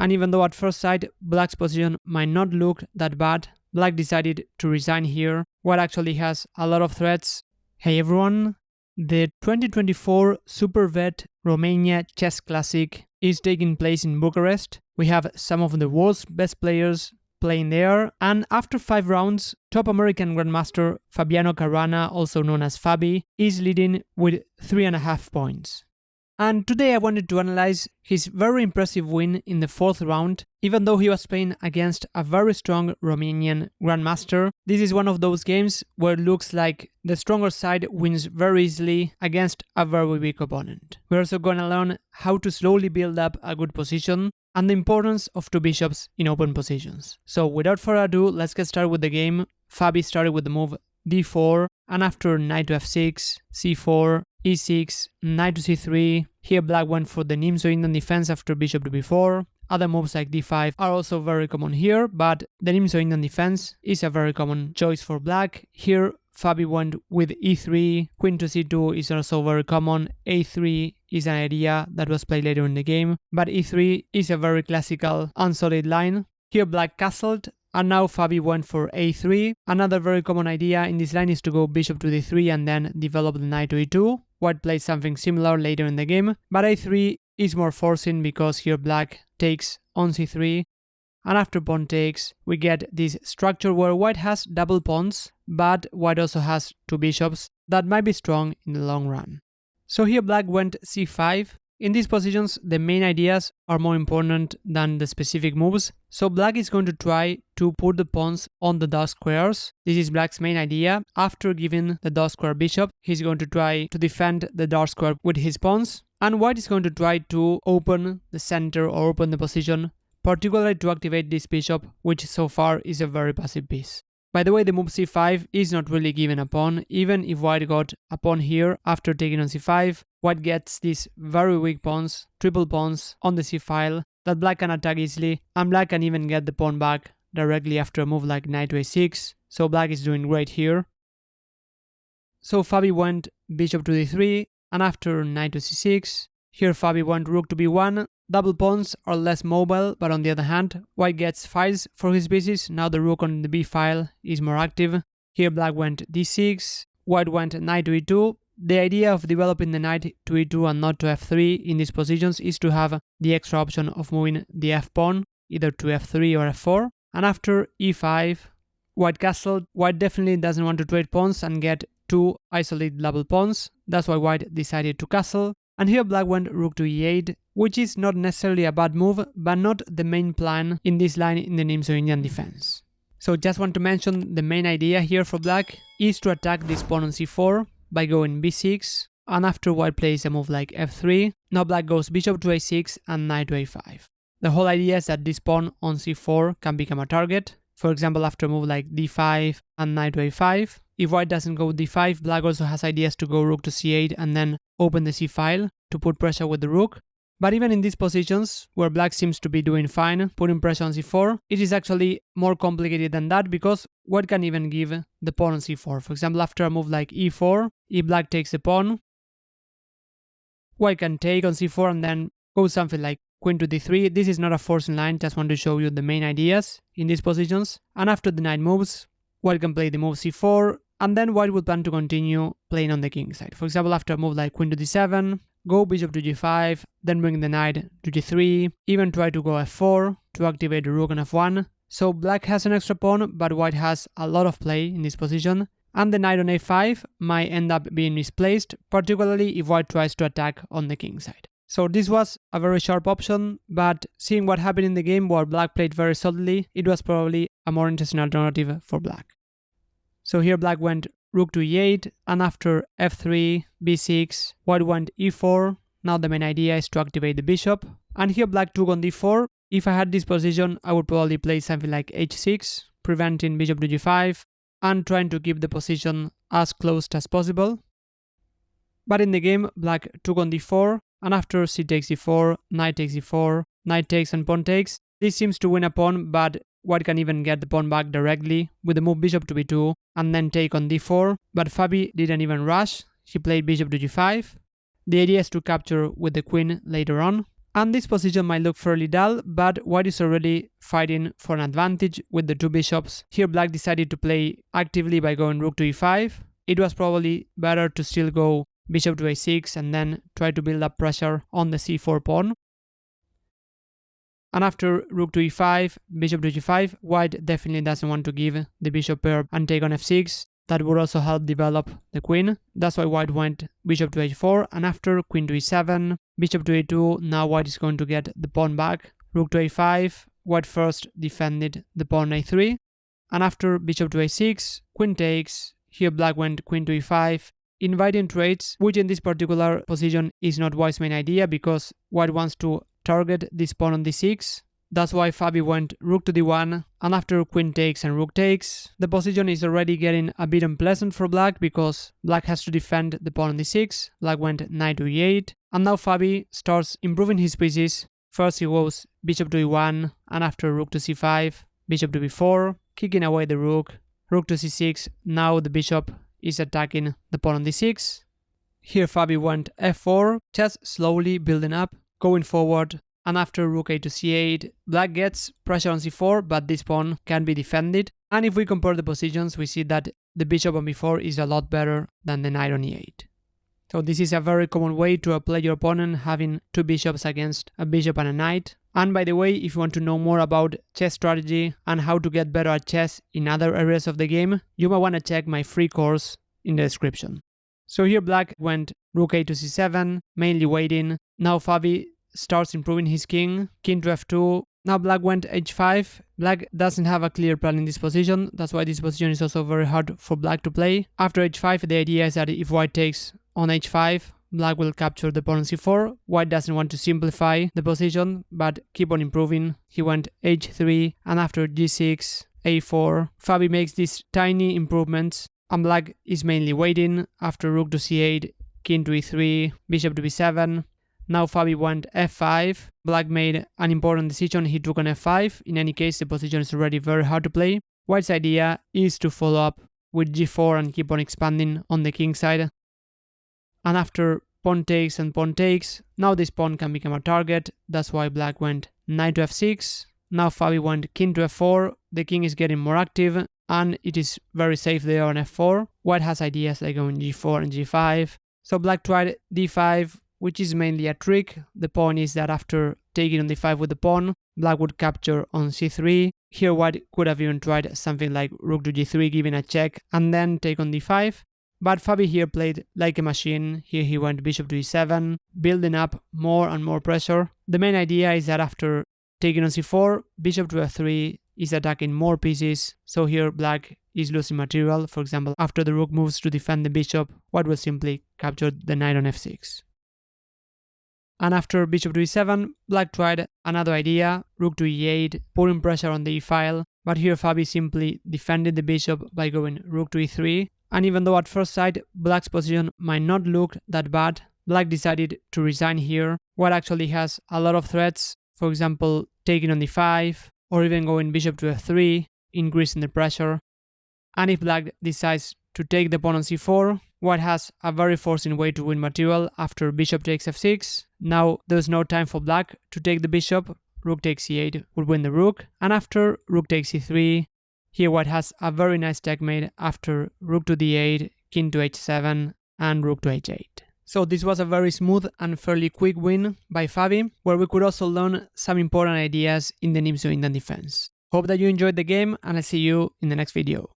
and even though at first sight black's position might not look that bad, black decided to resign here. White actually has a lot of threats. Hey everyone, the 2024 Supervet Romania Chess Classic is taking place in Bucharest. We have some of the world's best players playing there, and after 5 rounds, top American Grandmaster Fabiano Caruana, also known as Fabi, is leading with 3.5 points. And today I wanted to analyze his very impressive win in the 4th round. Even though he was playing against a very strong Romanian Grandmaster, this is one of those games where it looks like the stronger side wins very easily against a very weak opponent. We're also going to learn how to slowly build up a good position and the importance of 2 bishops in open positions. So without further ado, let's get started with the game. Fabi started with the move d4, and after knight to f6, c4, e6, knight to c3. Here black went for the Nimzo-Indian defense after bishop to b4. Other moves like d5 are also very common here, but the Nimzo-Indian defense is a very common choice for black. Here Fabi went with e3, queen to c2 is also very common, a3 is an idea that was played later in the game, but e3 is a very classical unsolid line. Here black castled, and now Fabi went for a3. Another very common idea in this line is to go bishop to d3 and then develop the knight to e2. White plays something similar later in the game, but a3 is more forcing because here black takes on c3, and after pawn takes, we get this structure where white has double pawns, but white also has 2 bishops that might be strong in the long run. So here black went c5. In these positions, the main ideas are more important than the specific moves, so black is going to try to put the pawns on the dark squares. This is black's main idea. After giving the dark square bishop, he's going to try to defend the dark square with his pawns, and white is going to try to open the center or open the position, particularly to activate this bishop, which so far is a very passive piece. By the way, the move c5 is not really given a pawn. Even if white got a pawn here after taking on c5, white gets these very weak pawns, triple pawns on the c-file that black can attack easily, and black can even get the pawn back directly after a move like knight to a6, so black is doing great here. So Fabi went bishop to d3, and after knight to c6, here Fabi went rook to b1. Double pawns are less mobile, but on the other hand, white gets files for his pieces. Now the rook on the b file is more active. Here black went d6, white went knight to e2. The idea of developing the knight to e2 and not to f3 in these positions is to have the extra option of moving the f pawn either to f3 or f4. And after e5, white castled. White definitely doesn't want to trade pawns and get 2 isolated double pawns. That's why white decided to castle. And here black went rook to e8, which is not necessarily a bad move, but not the main plan in this line in the Nimzo-Indian defense. So just want to mention the main idea here for black is to attack this pawn on c4 by going b6, and after white plays a move like f3, now black goes bishop to a6 and knight to a5. The whole idea is that this pawn on c4 can become a target. For example, after a move like d5 and knight to a5. If white doesn't go d5, black also has ideas to go rook to c8 and then open the c-file to put pressure with the rook. But even in these positions, where black seems to be doing fine, putting pressure on c4, it is actually more complicated than that because white can even give the pawn on c4. For example, after a move like e4, if black takes the pawn, white can take on c4 and then go something like queen to d3. This is not a forcing line, just want to show you the main ideas in these positions. And after the knight moves, white can play the move c4, and then white would plan to continue playing on the king side. For example, after a move like queen to d7, go bishop to g5, then bring the knight to g3, even try to go f4 to activate the rook on f1. So black has an extra pawn, but white has a lot of play in this position, and the knight on a5 might end up being misplaced, particularly if white tries to attack on the king side. So this was a very sharp option, but seeing what happened in the game where black played very solidly, it was probably a more interesting alternative for black. So here black went rook to e8, and after f3, b6, white went e4. Now the main idea is to activate the bishop, and here black took on d4. If I had this position, I would probably play something like h6, preventing bishop to g5, and trying to keep the position as close as possible. But in the game, black took on d4, and after c takes d4, knight takes d4, knight takes and pawn takes. This seems to win a pawn, but white can even get the pawn back directly with the move bishop to b2 and then take on d4, but Fabi didn't even rush. He played bishop to g5. The idea is to capture with the queen later on. And this position might look fairly dull, but white is already fighting for an advantage with the two bishops. Here black decided to play actively by going rook to e5. It was probably better to still go bishop to a6 and then try to build up pressure on the c4 pawn. And after rook to e5, bishop to g5, white definitely doesn't want to give the bishop pair and take on f6. That would also help develop the queen. That's why white went bishop to h4, and after queen to e7, bishop to a2, now white is going to get the pawn back. Rook to a5, white first defended the pawn a3, and after bishop to a6, queen takes, here black went queen to e5, inviting trades, which in this particular position is not white's main idea because white wants to target this pawn on d6. That's why Fabi went rook to d1, and after queen takes and rook takes, the position is already getting a bit unpleasant for black because black has to defend the pawn on d6, black went knight to e8, and now Fabi starts improving his pieces. First he goes bishop to e1, and after rook to c5, bishop to b4, kicking away the rook to c6, now the bishop is attacking the pawn on d6. Here Fabi went f4, just slowly building up, going forward. And after rook a to c8, black gets pressure on c4, but this pawn can be defended. And if we compare the positions, we see that the bishop on b4 is a lot better than the knight on e8. So this is a very common way to outplay your opponent, having two bishops against a bishop and a knight. And by the way, if you want to know more about chess strategy and how to get better at chess in other areas of the game, you might want to check my free course in the description. So here black went rook a to c7, mainly waiting. Now Fabi starts improving his king to f2. Now black went h5. Black doesn't have a clear plan in this position. That's why this position is also very hard for black to play. After h5, the idea is that if white takes on h5, black will capture the pawn on c4. White doesn't want to simplify the position, but keep on improving. He went h3, and after g6, a4, Fabi makes these tiny improvements, and black is mainly waiting. After rook to c8, king to e3, bishop to b7. Now Fabi went f5, black made an important decision, he took on f5, in any case the position is already very hard to play. White's idea is to follow up with g4 and keep on expanding on the king side. And after pawn takes and pawn takes, now this pawn can become a target, that's why black went knight to f6. Now Fabi went king to f4, the king is getting more active and it is very safe there on f4. White has ideas like going g4 and g5. So black tried d5, which is mainly a trick. The point is that after taking on d5 with the pawn, black would capture on c3. Here white could have even tried something like rook to g3, giving a check, and then take on d5. But Fabi here played like a machine. Here he went bishop to e7, building up more and more pressure. The main idea is that after taking on c4, bishop to f3 is attacking more pieces. So here black is losing material. For example, after the rook moves to defend the bishop, white will simply capture the knight on f6. And after bishop to e7, black tried another idea, rook to e8, putting pressure on the e-file, but here Fabi simply defended the bishop by going rook to e3, and even though at first sight black's position might not look that bad, black decided to resign here. White actually has a lot of threats, for example taking on d5, or even going bishop to f3, increasing the pressure. And if black decides to take the pawn on c4, white has a very forcing way to win material after bishop takes f6. Now there's no time for black to take the bishop, rook takes c8 would win the rook, and after rook takes c3, here white has a very nice checkmate after rook to d8, king to h7, and rook to h8. So this was a very smooth and fairly quick win by Fabi, where we could also learn some important ideas in the Nimzo Indian defense. Hope that you enjoyed the game, and I'll see you in the next video.